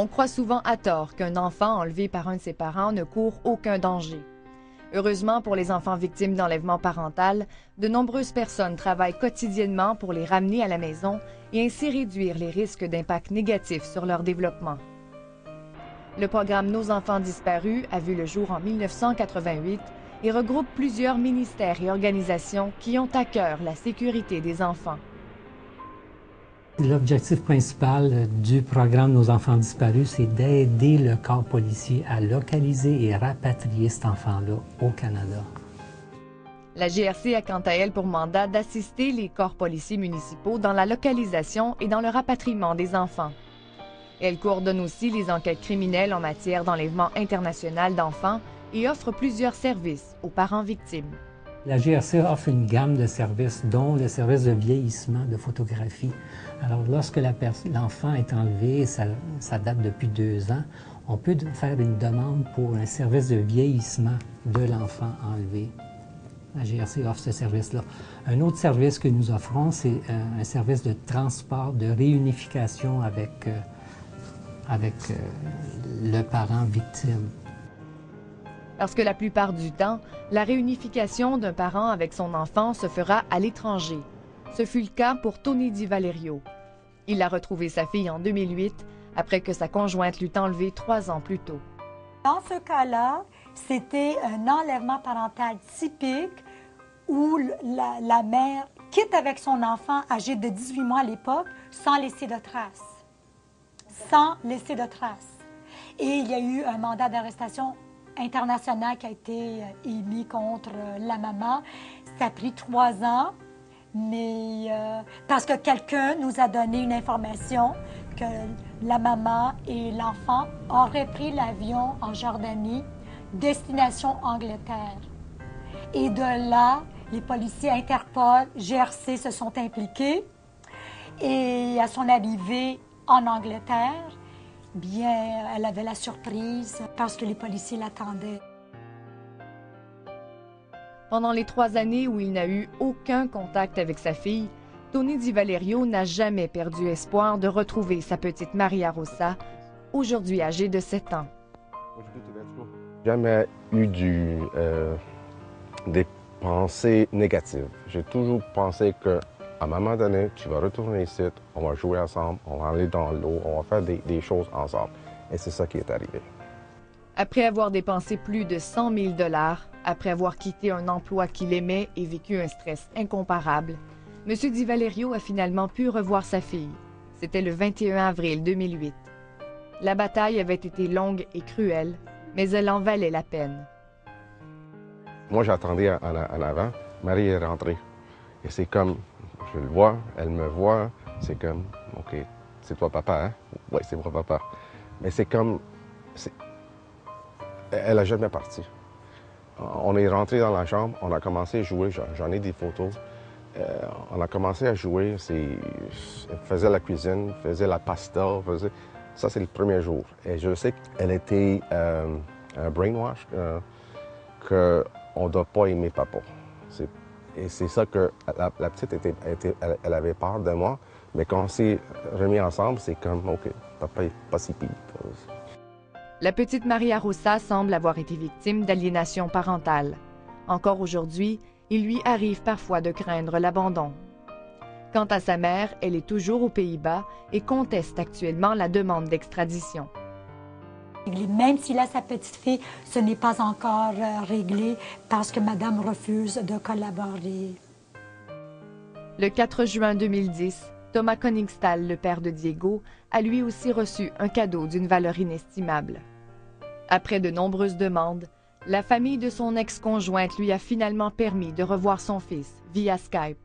On croit souvent à tort qu'un enfant enlevé par un de ses parents ne court aucun danger. Heureusement pour les enfants victimes d'enlèvement parental, de nombreuses personnes travaillent quotidiennement pour les ramener à la maison et ainsi réduire les risques d'impact négatif sur leur développement. Le programme Nos enfants disparus a vu le jour en 1988 et regroupe plusieurs ministères et organisations qui ont à cœur la sécurité des enfants. L'objectif principal du programme Nos enfants disparus, c'est d'aider le corps policier à localiser et rapatrier cet enfant-là au Canada. La GRC a quant à elle pour mandat d'assister les corps policiers municipaux dans la localisation et dans le rapatriement des enfants. Elle coordonne aussi les enquêtes criminelles en matière d'enlèvement international d'enfants et offre plusieurs services aux parents victimes. La GRC offre une gamme de services, dont le service de vieillissement de photographie. Alors, lorsque l'enfant est enlevé, ça date depuis 2 ans, on peut faire une demande pour un service de vieillissement de l'enfant enlevé. La GRC offre ce service-là. Un autre service que nous offrons, c'est un service de transport, de réunification avec le parent victime. Parce que la plupart du temps, la réunification d'un parent avec son enfant se fera à l'étranger. Ce fut le cas pour Tony Di Valerio. Il a retrouvé sa fille en 2008, après que sa conjointe l'eut enlevée 3 ans plus tôt. Dans ce cas-là, c'était un enlèvement parental typique où la mère quitte avec son enfant âgé de 18 mois à l'époque sans laisser de traces. Sans laisser de traces. Et il y a eu un mandat d'arrestation international qui a été émis contre la maman. Ça a pris 3 ans, mais parce que quelqu'un nous a donné une information que la maman et l'enfant auraient pris l'avion en Jordanie, destination Angleterre. Et de là, les policiers Interpol, GRC se sont impliqués. Et à son arrivée en Angleterre, bien, elle avait la surprise parce que les policiers l'attendaient. Pendant les 3 années où il n'a eu aucun contact avec sa fille, Tony Di Valerio n'a jamais perdu espoir de retrouver sa petite Maria Rosa, aujourd'hui âgée de 7 ans. Jamais eu des pensées négatives. J'ai toujours pensé qu'à un moment donné, tu vas retourner ici, on va jouer ensemble, on va aller dans l'eau, on va faire des choses ensemble. Et c'est ça qui est arrivé. Après avoir dépensé plus de 100 000 $, après avoir quitté un emploi qu'il aimait et vécu un stress incomparable, M. Di Valerio a finalement pu revoir sa fille. C'était le 21 avril 2008. La bataille avait été longue et cruelle, mais elle en valait la peine. Moi, j'attendais en avant. Marie est rentrée. Et c'est comme, je le vois, elle me voit, c'est comme, OK, c'est toi papa, hein? Oui, c'est moi papa. Mais c'est comme, elle n'a jamais parti. On est rentré dans la chambre, on a commencé à jouer, j'en ai des photos. On a commencé à jouer, elle faisait la cuisine, faisait la pasta, ça c'est le premier jour. Et je sais qu'elle était un brainwash, qu'on ne doit pas aimer papa. Et c'est ça que la petite elle avait peur de moi, mais quand on s'est remis ensemble, c'est comme, OK, papa n'est pas si pire. La petite Maria Rosa semble avoir été victime d'aliénation parentale. Encore aujourd'hui, il lui arrive parfois de craindre l'abandon. Quant à sa mère, elle est toujours aux Pays-Bas et conteste actuellement la demande d'extradition. Même s'il a sa petite fille, ce n'est pas encore réglé parce que madame refuse de collaborer. Le 4 juin 2010, Thomas Koningstal, le père de Diego, a lui aussi reçu un cadeau d'une valeur inestimable. Après de nombreuses demandes, la famille de son ex-conjointe lui a finalement permis de revoir son fils via Skype.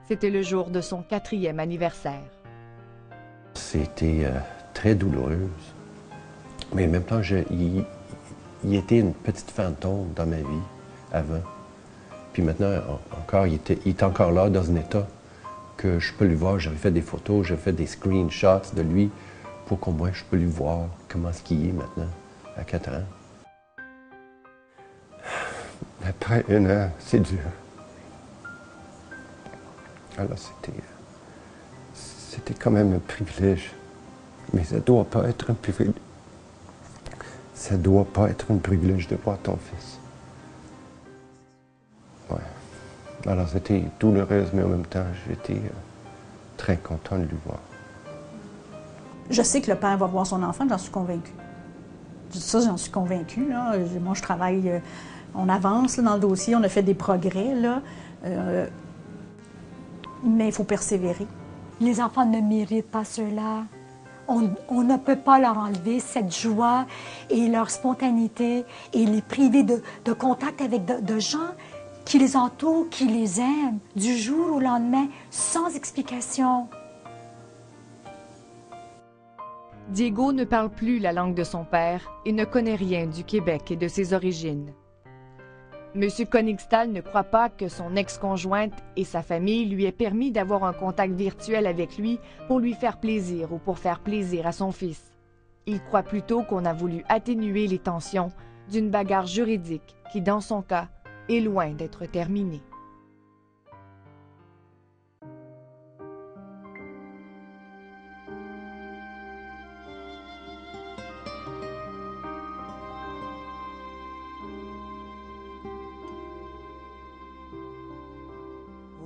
C'était le jour de son 4e anniversaire. C'était très douloureuse. Mais en même temps, il était une petite fantôme dans ma vie avant. Puis maintenant, encore, il était encore là dans un état que je peux lui voir. J'avais fait des photos, j'ai fait des screenshots de lui pour qu'au moins je peux lui voir comment est-ce qu'il est maintenant, à 4 ans. Après 1 an, c'est dur. Alors c'était quand même un privilège. Mais ça doit pas être un privilège. Ça doit pas être un privilège de voir ton fils. Ouais. Alors c'était douloureux, mais en même temps, j'étais très content de lui voir. Je sais que le père va voir son enfant, j'en suis convaincue. Ça, j'en suis convaincue. Là. Moi, je travaille, on avance là, dans le dossier, on a fait des progrès, là. Mais il faut persévérer. Les enfants ne méritent pas cela. On ne peut pas leur enlever cette joie et leur spontanéité et les priver de contact avec de gens qui les entourent, qui les aiment, du jour au lendemain, sans explication. Diego ne parle plus la langue de son père et ne connaît rien du Québec et de ses origines. M. Konigstal ne croit pas que son ex-conjointe et sa famille lui aient permis d'avoir un contact virtuel avec lui pour lui faire plaisir ou pour faire plaisir à son fils. Il croit plutôt qu'on a voulu atténuer les tensions d'une bagarre juridique qui, dans son cas, est loin d'être terminée.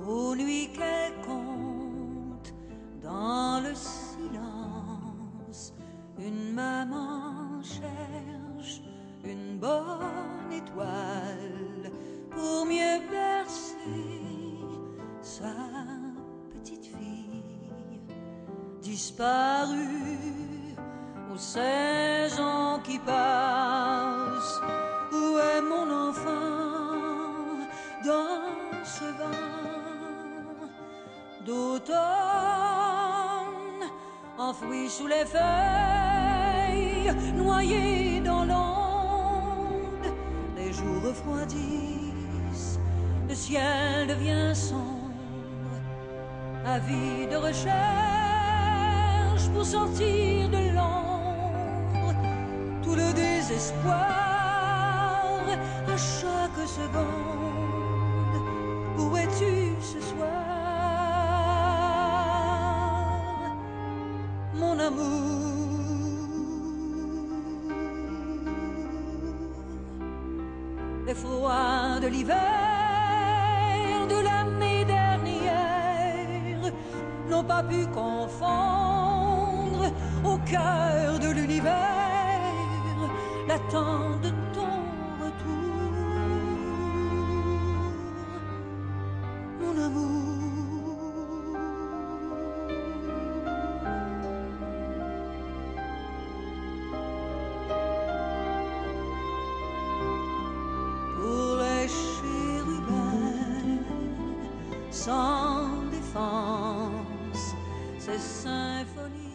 Aux nuits qu'elle compte dans le silence, une maman cherche une bonne étoile pour mieux bercer sa petite fille disparue aux 16 ans qui passent. Où est mon enfant dans ce vent d'automne, enfoui sous les feuilles, noyé dans l'onde? Les jours refroidissent, le ciel devient sombre, avide de recherche pour sortir de l'ombre. Tout le désespoir à chaque seconde. Où es-tu ce soir, mon amour? Les froids de l'hiver de l'année dernière n'ont pas pu confondre au cœur de l'univers l'attente de ton retour, mon amour. Pour les chérubins sans défense, ces symphonies